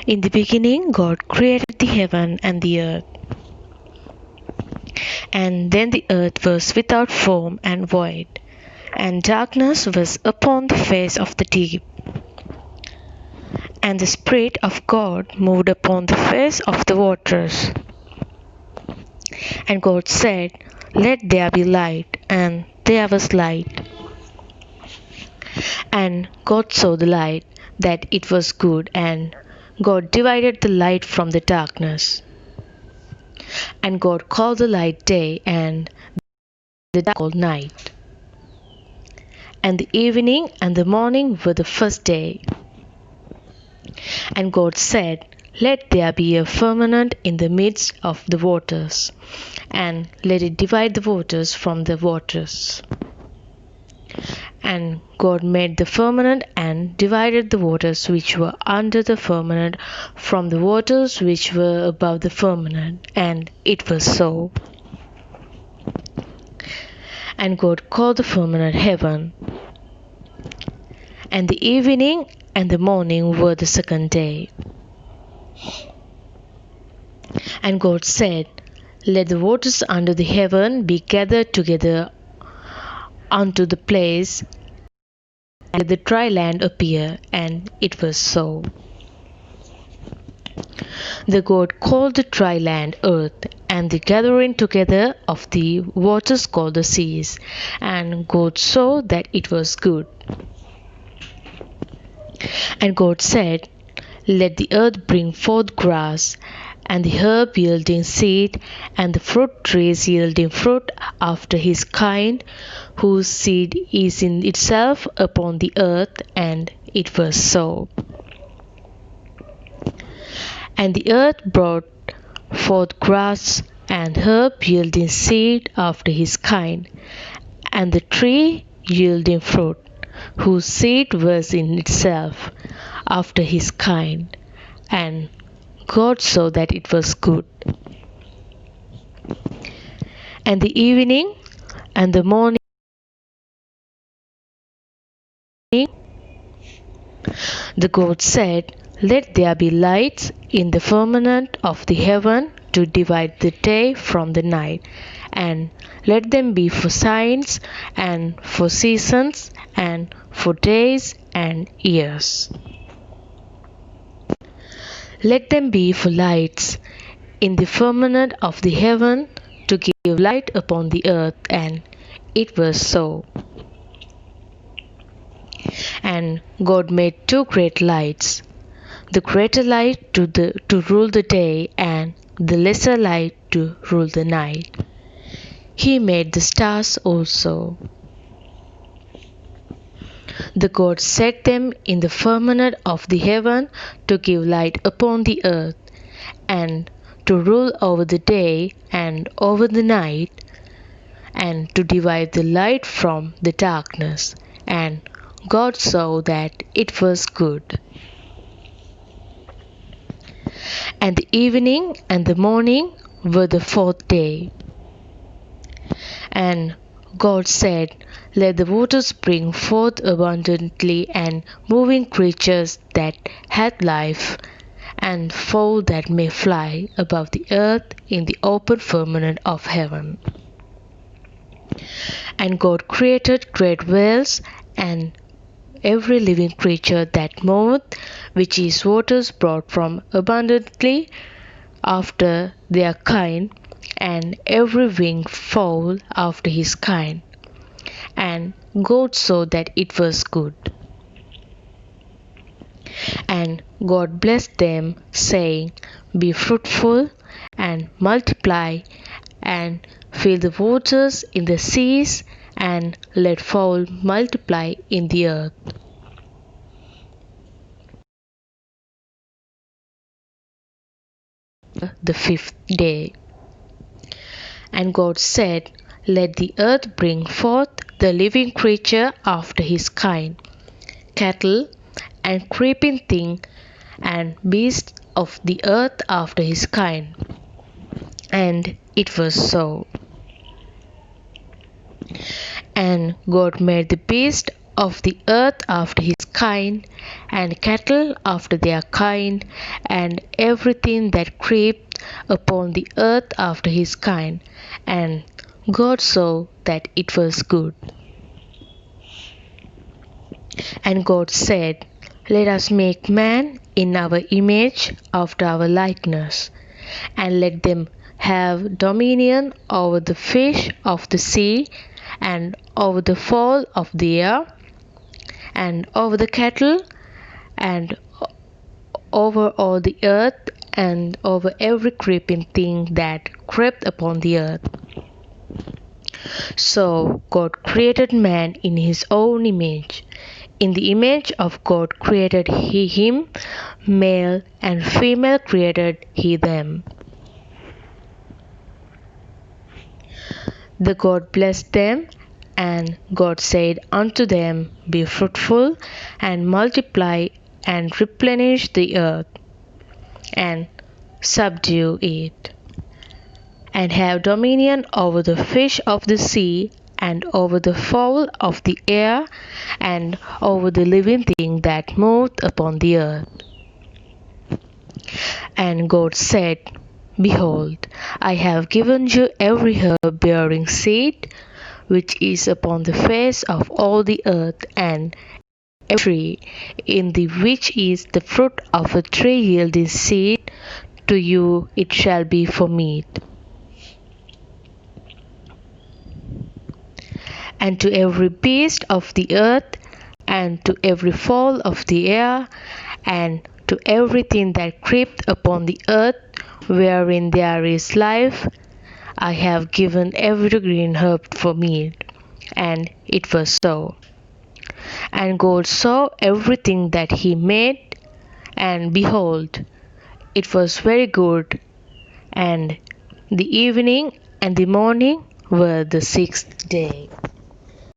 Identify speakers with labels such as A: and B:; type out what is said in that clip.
A: In the beginning, God created the heaven and the earth. And then the earth was without form and void, and darkness was upon the face of the deep. And the Spirit of God moved upon the face of the waters. And God said, "Let there be light," and there was light. And God saw the light, that it was good, and God divided the light from the darkness. And God called the light day, and the dark called night. And the evening and the morning were the first day. And God said, "Let there be a firmament in the midst of the waters, and let it divide the waters from the waters." And God made the firmament and divided the waters which were under the firmament from the waters which were above the firmament. And it was so. And God called the firmament heaven. And the evening and the morning were the second day. And God said, "Let the waters under the heaven be gathered together unto the place, and let the dry land appear." And it was so. The God called the dry land earth, and the gathering together of the waters called the seas. And God saw that it was good. And God said, "Let the earth bring forth grass, and the herb yielding seed, and the fruit trees yielding fruit after his kind, whose seed is in itself upon the earth." And it was so. And the earth brought forth grass and herb yielding seed after his kind, and the tree yielding fruit, whose seed was in itself after his kind. And God saw that it was good. And the evening and the morning the God said, "Let there be lights in the firmament of the heaven to divide the day from the night, and let them be for signs, and for seasons, and for days and years. Let them be for lights in the firmament of the heaven to give light upon the earth." And it was so. And God made two great lights, the greater light to rule the day, and the lesser light to rule the night. He made the stars also. The God set them in the firmament of the heaven to give light upon the earth, and to rule over the day and over the night, and to divide the light from the darkness. And God saw that it was good. And the evening and the morning were the fourth day. And God said, "Let the waters bring forth abundantly, and moving creatures that have life, and fowl that may fly above the earth in the open firmament of heaven." And God created great whales, and every living creature that moveth, which is waters brought from abundantly after their kind, and every winged fowl after his kind. And God saw that it was good. And God blessed them, saying, "Be fruitful, and multiply, and fill the waters in the seas, and let fowl multiply in the earth." The fifth day. And God said, "Let the earth bring forth the living creature after his kind, cattle, and creeping thing, and beasts of the earth after his kind." And it was so. And God made the beasts of the earth after his kind, and cattle after their kind, and everything that creeped upon the earth after his kind. And God saw that it was good. And God said, Let us make man in our image, after our likeness, and let them have dominion over the fish of the sea, and over the fowl of the air, and over the cattle, and over all the earth, and over every creeping thing that crept upon the earth. So God created man in his own image. In the image of God created he him, male and female created he them. The God blessed them, and God said unto them, Be fruitful, and multiply, and replenish the earth, and subdue it, and have dominion over the fish of the sea, and over the fowl of the air, and over the living thing that moveth upon the earth. And God said, Behold, I have given you every herb bearing seed, which is upon the face of all the earth, and every tree in the which is the fruit of a tree yielding seed, to you it shall be for meat. And to every beast of the earth, and to every fowl of the air, and to everything that creepeth upon the earth, wherein there is life, I have given every green herb for meat. And it was so. And God saw everything that he made, and behold, it was very good. And the evening and the morning were the sixth day.